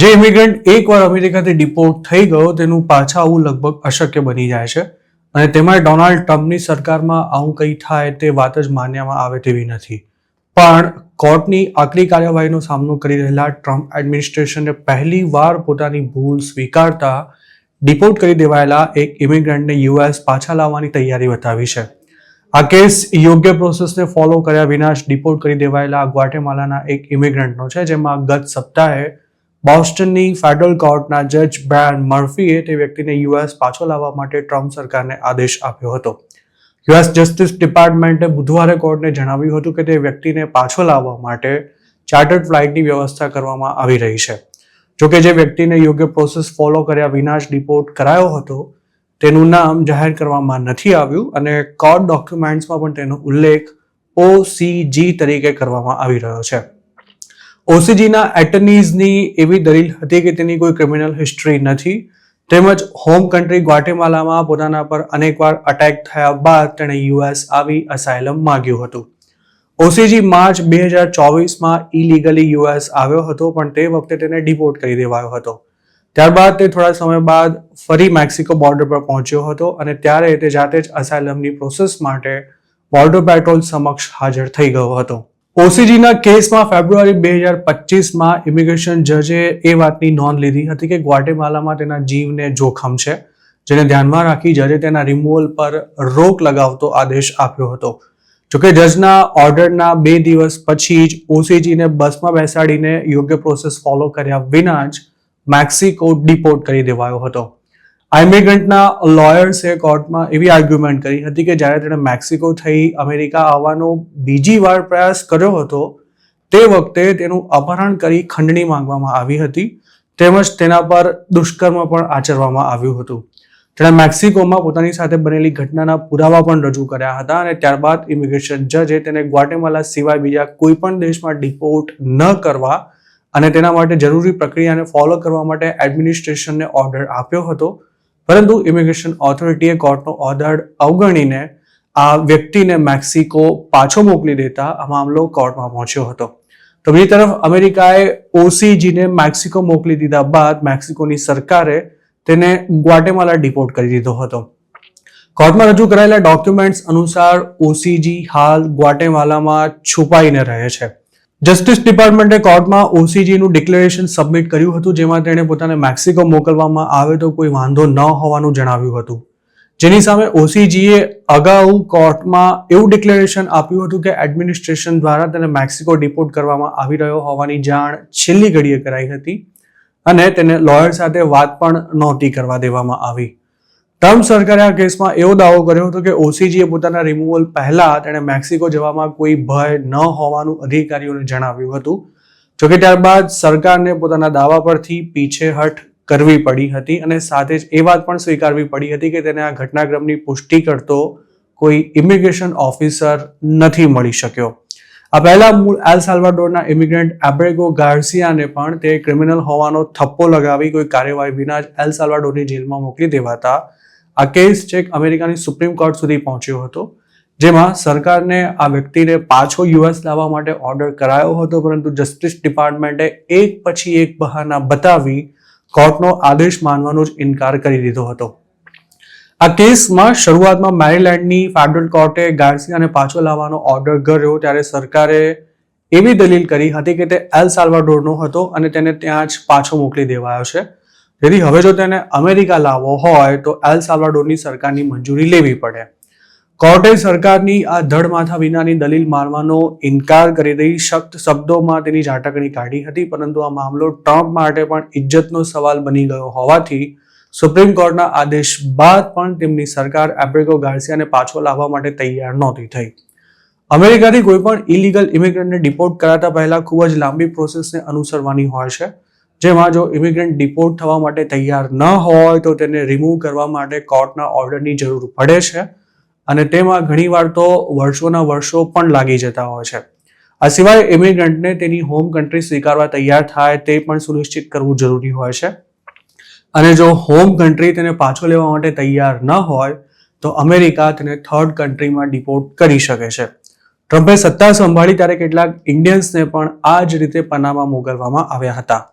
જે ઇમિગ્રન્ટ એકવાર અમેરિકાથી ડિપોર્ટ થઈ ગયો તેનું પાછા આવવું લગભગ અશક્ય બની જાય છે અને તેમાં ડોનાલ્ડ ટ્રમ્પની સરકારમાં આવું કંઈ થાય તે વાત જ માનવામાં આવે તેવી નથી. પણ કોર્ટની આકરી કાર્યવાહીનો સામનો કરી રહેલા ટ્રમ્પ એડમિનિસ્ટ્રેશને પહેલી વાર પોતાની ભૂલ સ્વીકારતા ડિપોર્ટ કરી દેવાયેલા એક ઇમિગ્રન્ટને યુએસ પાછા લાવવાની તૈયારી બતાવી છે. આ કેસ યોગ્ય પ્રોસેસને ફોલો કર્યા વિના જ ડિપોર્ટ કરી દેવાયેલા ગ્વાટેમાલાના એક ઇમિગ્રન્ટનો છે, જેમાં ગત સપ્તાહે બોસ્ટનની ફેડરલ કોર્ટના જજ બ્રાયન મર્ફીએ તે વ્યક્તિને યુએસ પાછો લાવવા માટે ટ્રમ્પ સરકારને આદેશ આપ્યો હતો. યુએસ જસ્ટિસ ડિપાર્ટમેન્ટે બુધવારે કોર્ટને જણાવ્યું હતું કે તે વ્યક્તિને પાછો લાવવા માટે ચાર્ટર્ડ ફ્લાઇટની વ્યવસ્થા કરવામાં આવી રહી છે. જોકે જે વ્યક્તિને યોગ્ય પ્રોસેસ ફોલો કર્યા વિના જ ડિપોર્ટ કરાયો હતો તેનું નામ જાહેર કરવામાં નથી આવ્યું અને કોર્ટ ડોક્યુમેન્ટ્સમાં પણ તેનો ઉલ્લેખ OCG તરીકે કરવામાં આવી રહ્યો છે. OCGના એટર્નીઝની એવી દલીલ હતી કે તેની કોઈ ક્રિમિનલ હિસ્ટ્રી નથી, તેમજ હોમ કન્ટ્રી ગ્વાટેમાલામાં પોતાના પર અનેકવાર અટેક થયા બાદ તેણે યુએસ આવી અસાયલમ માંગ્યું હતું. OCG માર્ચ 2024માં ઇલીગલી યુએસ આવ્યો હતો, પણ તે વખતે તેને ડિપોર્ટ કરી દેવાયો હતો. ત્યારબાદ તે થોડા સમય બાદ ફરી મેક્સિકો બોર્ડર પર પહોંચ્યો હતો અને ત્યારે તે જાતે જ અસાયલમની પ્રોસેસ માટે બોર્ડર પેટ્રોલ સમક્ષ હાજર થઈ ગયો હતો. OCGના કેસમાં ફેબ્રુઆરી 2025માં ઇમિગ્રેશન જજે એ વાતની નોંધ લીધી હતી કે ગ્વાટેમાલામાં તેના જીવને જોખમ છે, જેને ધ્યાનમાં રાખી જજે તેના રિમૂવલ પર રોક લગાવતો આદેશ આપ્યો હતો. જોકે જજના ઓર્ડરના 2 દિવસ પછી જ OCGને બસમાં બેસાડીને યોગ્ય પ્રોસેસ ફોલો કર્યા વિના જ મેક્સિકો ડિપોર્ટ કરી દેવાયો હતો. આ ઇમિગ્રન્ટના લોયર્સે કોર્ટમાં એવી આર્ગ્યુમેન્ટ કરી હતી કે જ્યારે તેણે મેક્સિકો થઈ અમેરિકા આવવાનો બીજી વાર પ્રયાસ કર્યો હતો તે વખતે તેનું અપહરણ કરી ખંડણી માંગવામાં આવી હતી, તેમજ તેના પર દુષ્કર્મ પણ આચરવામાં આવ્યું હતું. તેણે મેક્સિકોમાં પોતાની સાથે બનેલી ઘટનાના પુરાવા પણ રજૂ કર્યા હતા અને ત્યારબાદ ઇમિગ્રેશન જજે તેને ગ્વાટેમાલા સિવાય બીજા કોઈ પણ દેશમાં ડિપોર્ટ ન કરવા અને તેના માટે જરૂરી પ્રક્રિયાને ફોલો કરવા માટે એડમિનિસ્ટ્રેશનને ઓર્ડર આપ્યો હતો. પરંતુ ઇમિગ્રેશન ઓથોરિટીએ કોર્ટનો ઓર્ડર અવગણીને આ વ્યક્તિને મેક્સિકો પાછો મોકલી દેતા આ મામલો કોર્ટમાં પહોંચ્યો હતો. તો બીજી તરફ અમેરિકાએ OCGને મેક્સિકો મોકલી દીધા બાદ મેક્સિકોની સરકારે તેને ગ્વાટેમાલા ડિપોર્ટ કરી દીધો હતો. કોર્ટમાં રજૂ કરાયેલા ડોક્યુમેન્ટ્સ અનુસાર OCG હાલ ગ્વાટેમાલામાં છુપાઈને રહે છે. જસ્ટિસ ડિપાર્ટમેન્ટે કોર્ટમાં OCGનું ડિક્લેરેશન સબમિટ કર્યું હતું, જેમાં તેણે પોતાને મેક્સિકો મોકલવામાં આવે તો કોઈ વાંધો ન હોવાનું જણાવ્યું હતું. જેની સામે OCGએ અગાઉ કોર્ટમાં એવું ડિક્લેરેશન આપ્યું હતું કે એડમિનિસ્ટ્રેશન દ્વારા તેને મેક્સિકો ડિપોર્ટ કરવામાં આવી રહ્યો હોવાની જાણ છેલ્લી ઘડીએ કરાઈ હતી અને તેને લોયર સાથે વાત પણ નહોતી કરવા દેવામાં આવી. ટ્રમ્પ સરકારે આ કેસમાં એવો દાવો કર્યો હતો કે OCGએ પોતાના રિમૂવલ પહેલા તેણે મેક્સિકો જવામાં કોઈ ભય ન હોવાનું અધિકારીઓને જણાવ્યું હતું. જોકે ત્યારબાદ સરકારને પોતાના દાવા પરથી પીછેહઠ કરવી પડી હતી અને સાથે જ એ વાત પણ સ્વીકારવી પડી હતી કે તેને આ ઘટનાક્રમની પુષ્ટિ કરતો કોઈ ઇમિગ્રેશન ઓફિસર નથી મળી શક્યો. આ પહેલા મૂળ એલ સાલ્વાડોરના ઇમિગ્રન્ટ એબ્રેગો ગાર્સિયાને પણ તે ક્રિમિનલ હોવાનો થપ્પો લગાવી કોઈ કાર્યવાહી વિના જ એલ સાલ્વાડોરની જેલમાં મોકલી દેવાતા આ કેસ છેક અમેરિકાની સુપ્રીમ કોર્ટ સુધી પહોંચ્યો હતો, જેમાં સરકારને આ વ્યક્તિને પાછો યુએસ લાવવા માટે ઓર્ડર કરાયો હતો, પરંતુ જસ્ટિસ ડિપાર્ટમેન્ટે એક પછી એક બહાના બતાવી કોર્ટનો આદેશ માનવાનો જ ઇનકાર કરી દીધો હતો. આ કેસમાં શરૂઆતમાં મેરીલેન્ડની ફેડરલ કોર્ટે ગાર્સિયાને પાછો લાવવાનો ઓર્ડર કર્યો ત્યારે સરકારે એવી દલીલ કરી હતી કે તે એલ સાલ્વાડોરનો હતો અને તેને ત્યાં જ પાછો મોકલી દેવાયો છે, જેથી હવે જો તેને અમેરિકા લાવવો હોય તો એલ સાલ્વાડોરની સરકારની મંજૂરી લેવી પડે. કોર્ટે સરકારની આ ધડમાથા વિનાની દલીલ માનવાનો ઇનકાર કરી દઈ સખ્ત શબ્દોમાં તેની ઝાટકણી કાઢી હતી, પરંતુ આ મામલો ટ્રમ્પ માટે પણ ઇજ્જતનો સવાલ બની ગયો હોવાથી સુપ્રીમ કોર્ટના આદેશ બાદ પણ તેમની સરકાર એબ્રેગો ગાર્સિયાને પાછો લાવવા માટે તૈયાર નહોતી થઈ. અમેરિકાથી કોઈ પણ ઇલીગલ ઇમિગ્રન્ટને ડિપોર્ટ કરાતા પહેલા ખૂબ જ લાંબી પ્રોસેસને અનુસરવાની હોય છે, જેમાં જો ઇમિગ્રન્ટ ડિપોર્ટ થવા માટે તૈયાર ન હોય તો તેને રિમૂવ કરવા માટે કોર્ટના ઓર્ડરની જરૂર પડે છે અને તેમાં ઘણીવાર તો વર્ષોના વર્ષો પણ લાગી જતા હોય છે. આ સિવાય ઇમિગ્રન્ટને તેની હોમ કન્ટ્રી સ્વીકારવા તૈયાર થાય તે પણ સુનિશ્ચિત કરવું જરૂરી હોય છે અને જો હોમ કન્ટ્રી તેને પાછો લેવા માટે તૈયાર ન હોય તો અમેરિકા તેને થર્ડ કન્ટ્રીમાં ડિપોર્ટ કરી શકે છે. ટ્રમ્પે સત્તા સંભાળી ત્યારે કેટલાક ઇન્ડિયન્સને પણ આ જ રીતે પનામા મોકલવામાં આવ્યા હતા.